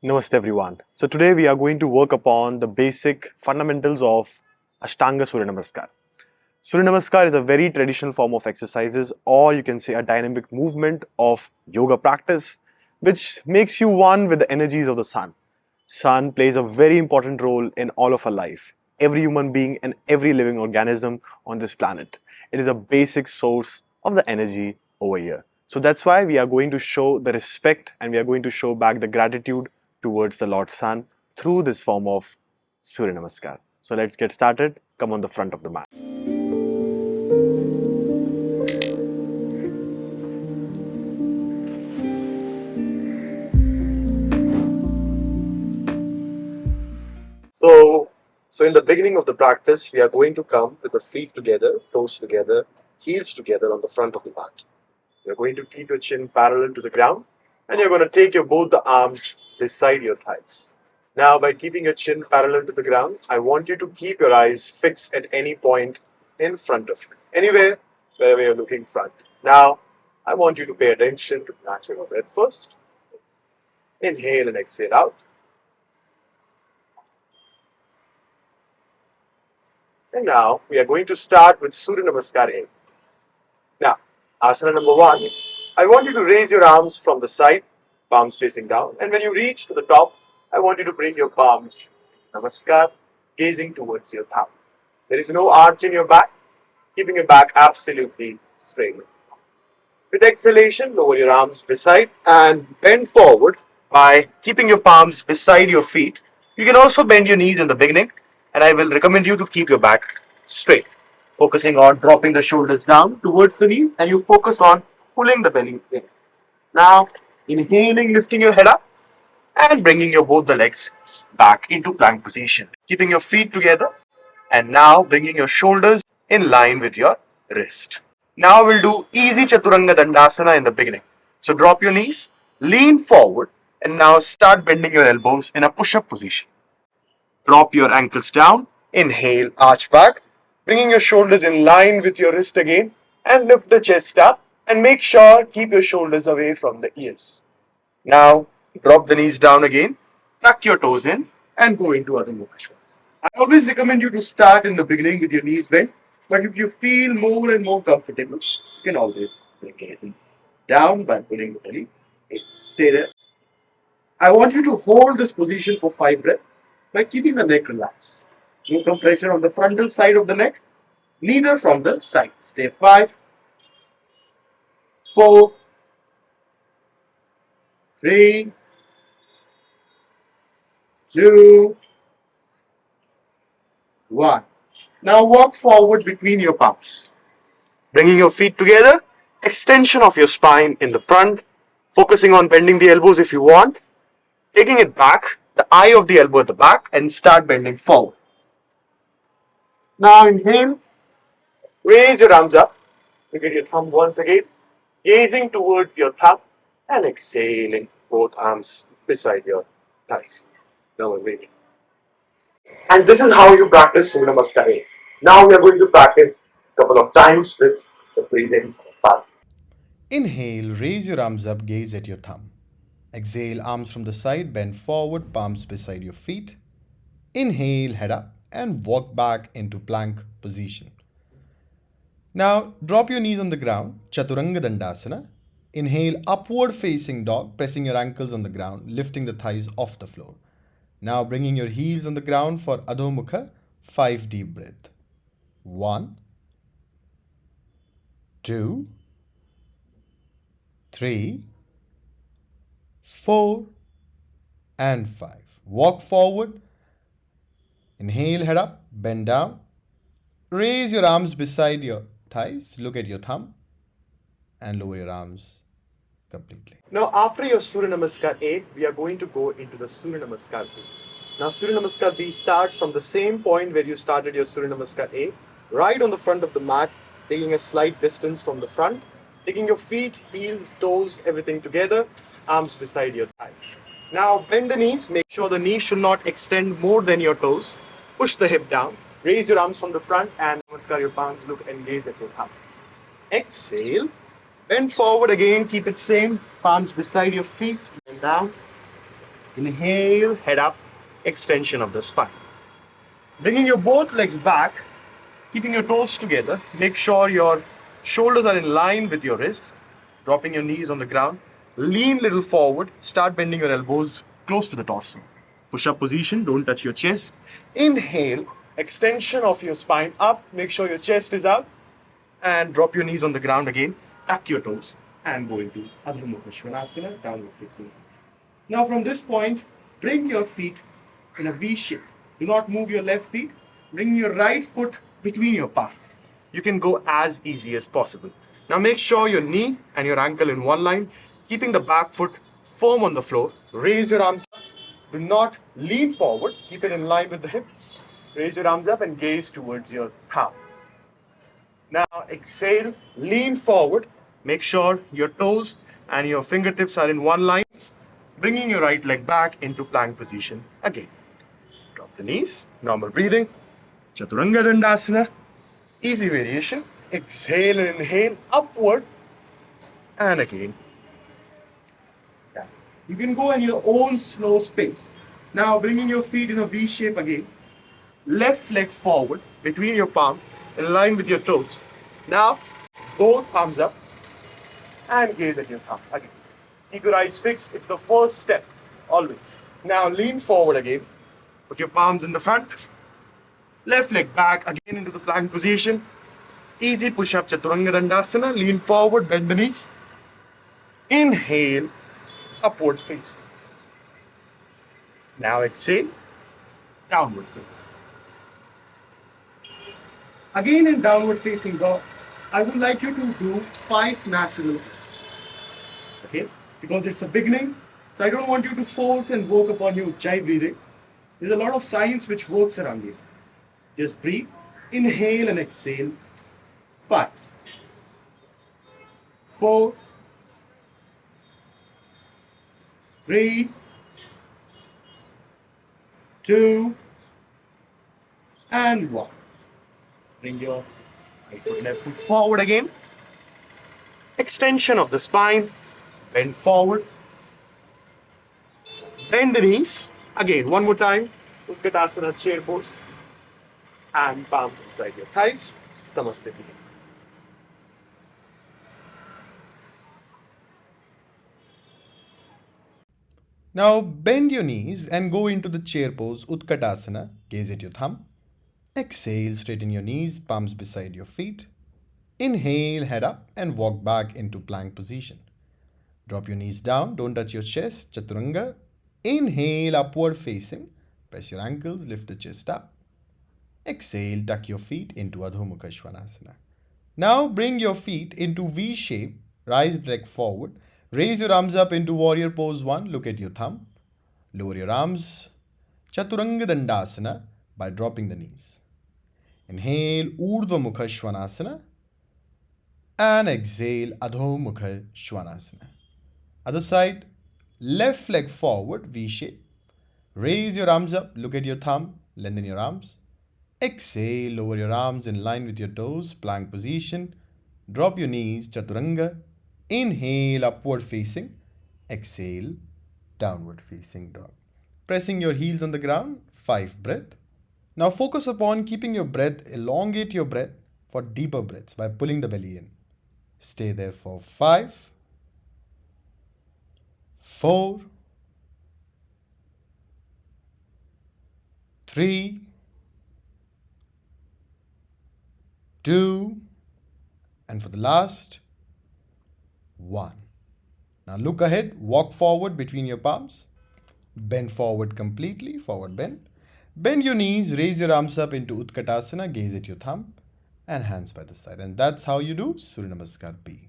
Namaste everyone. So today we are going to work upon the basic fundamentals of Ashtanga Surya Namaskar. Surya Namaskar is a very traditional form of exercises, or you can say a dynamic movement of yoga practice which makes you one with the energies of the sun. Sun plays a very important role in all of our life. Every human being and every living organism on this planet. It is a basic source of the energy over here. So that's why we are going to show the respect and we are going to show back the gratitude towards the Lord Sun through this form of Surya Namaskar. So let's get started. Come on the front of the mat. So, so in the beginning of the practice, we are going to come with the feet together, toes together, heels together on the front of the mat. You're going to keep your chin parallel to the ground and you're going to take your both the arms beside your thighs. Now, by keeping your chin parallel to the ground, I want you to keep your eyes fixed at any point in front of you, anywhere, wherever you're looking front. Now, I want you to pay attention to natural breath first. Inhale and exhale out. And now, we are going to start with Surya Namaskar A. Now, asana number one, I want you to raise your arms from the side, palms facing down. And when you reach to the top, I want you to bring your palms, Namaskar, gazing towards your thumb. There is no arch in your back, keeping your back absolutely straight. With exhalation, lower your arms beside and bend forward by keeping your palms beside your feet. You can also bend your knees in the beginning, and I will recommend you to keep your back straight, focusing on dropping the shoulders down towards the knees, and you focus on pulling the belly in. Now, inhaling, lifting your head up, and bringing your both the legs back into plank position, keeping your feet together, and now bringing your shoulders in line with your wrist. Now we'll do easy Chaturanga Dandasana in the beginning. So drop your knees, lean forward, and now start bending your elbows in a push-up position. Drop your ankles down, inhale, arch back, bringing your shoulders in line with your wrist again, and lift the chest up, and make sure keep your shoulders away from the ears. Now drop the knees down again, tuck your toes in, and go into Adho Mukha Svanasana. I always recommend you to start in the beginning with your knees bent, but if you feel more and more comfortable, you can always bring your knees down by pulling the belly in. Stay there. I want you to hold this position for 5 breaths by keeping the neck relaxed. No compression on the frontal side of the neck, neither from the side. Stay 5, 4, 3, 2, 1. Now walk forward between your palms. Bringing your feet together, extension of your spine in the front, focusing on bending the elbows if you want, taking it back, the eye of the elbow at the back, and start bending forward. Now inhale, raise your arms up, look at your thumb once again, gazing towards your thumb, and exhaling both arms beside your thighs. Now breathing. And this is how you practice Surya Namaskar. Now we are going to practice a couple of times with the breathing part. Inhale, raise your arms up, gaze at your thumb. Exhale, arms from the side, bend forward, palms beside your feet. Inhale, head up, and walk back into plank position. Now, drop your knees on the ground, Chaturanga Dandasana. Inhale, upward facing dog, pressing your ankles on the ground, lifting the thighs off the floor. Now, bringing your heels on the ground for Adho Mukha, 5 deep breath. 1, 2, 3, 4, and 5. Walk forward. Inhale, head up, bend down. Raise your arms beside your thighs. Look at your thumb and lower your arms completely. Now, after your Surya Namaskar A, we are going to go into the Surya Namaskar B. Now, Surya Namaskar B starts from the same point where you started your Surya Namaskar A, right on the front of the mat, taking a slight distance from the front, taking your feet, heels, toes, everything together, arms beside your thighs. Now, bend the knees, make sure the knees should not extend more than your toes. Push the hip down, raise your arms from the front, and Namaskar, your palms look and gaze at your thumb. Exhale. Bend forward again, keep it same, palms beside your feet, and down. Inhale, head up, extension of the spine. Bringing your both legs back, keeping your toes together. Make sure your shoulders are in line with your wrists. Dropping your knees on the ground. Lean little forward. Start bending your elbows close to the torso. Push up position, don't touch your chest. Inhale, extension of your spine up. Make sure your chest is out. And drop your knees on the ground again. Tuck your toes and go into Adho Mukha Svanasana, downward facing. Now from this point, bring your feet in a V shape. Do not move your left feet. Bring your right foot between your palms. You can go as easy as possible. Now make sure your knee and your ankle in one line, keeping the back foot firm on the floor. Raise your arms up. Do not lean forward. Keep it in line with the hip. Raise your arms up and gaze towards your thumb. Now exhale, lean forward. Make sure your toes and your fingertips are in one line. Bringing your right leg back into plank position again. Drop the knees, normal breathing. Chaturanga Dandasana, easy variation. Exhale and inhale, upward and again. Yeah. You can go in your own slow space. Now bringing your feet in a V shape again. Left leg forward between your palm, in line with your toes. Now, both arms up and gaze at your thumb again. Keep your eyes fixed. It's the first step, always. Now lean forward again. Put your palms in the front. Left leg back again into the plank position. Easy push-up Chaturanga Dandasana. Lean forward, bend the knees. Inhale, upward facing. Now exhale, downward facing. Again in downward facing dog, I would like you to do 5 natural. Okay? Because it's a beginning, so I don't want you to force and work upon your Ujjayi breathing. There's a lot of science which works around you. Just breathe, inhale and exhale. 5, 4, 3, 2, and 1. Bring your right foot, left foot forward again. Extension of the spine. Bend forward. Bend the knees. Again, one more time. Utkatasana, chair pose. And palms beside your thighs. Samasthiti. Now bend your knees and go into the chair pose, Utkatasana. Gaze at your thumb. Exhale, straighten your knees, palms beside your feet. Inhale, head up and walk back into plank position. Drop your knees down, don't touch your chest, Chaturanga. Inhale, upward facing. Press your ankles, lift the chest up. Exhale, tuck your feet into Adho Mukha Svanasana. Now bring your feet into V shape, rise leg forward. Raise your arms up into Warrior Pose 1, look at your thumb. Lower your arms, Chaturanga Dandasana by dropping the knees. Inhale, Urdhva Mukha Svanasana. And exhale, Adho Mukha Svanasana. Other side, left leg forward, V shape. Raise your arms up, look at your thumb, lengthen your arms. Exhale, lower your arms in line with your toes, plank position. Drop your knees, Chaturanga. Inhale, upward facing. Exhale, downward facing dog. Pressing your heels on the ground, 5 breath. Now focus upon keeping your breath, elongate your breath for deeper breaths by pulling the belly in. Stay there for 5, 4, 3, 2, and for the last, 1. Now look ahead, walk forward between your palms. Bend forward completely, forward bend. Bend your knees, raise your arms up into Utkatasana, gaze at your thumb, and hands by the side. And that's how you do Surya Namaskar B.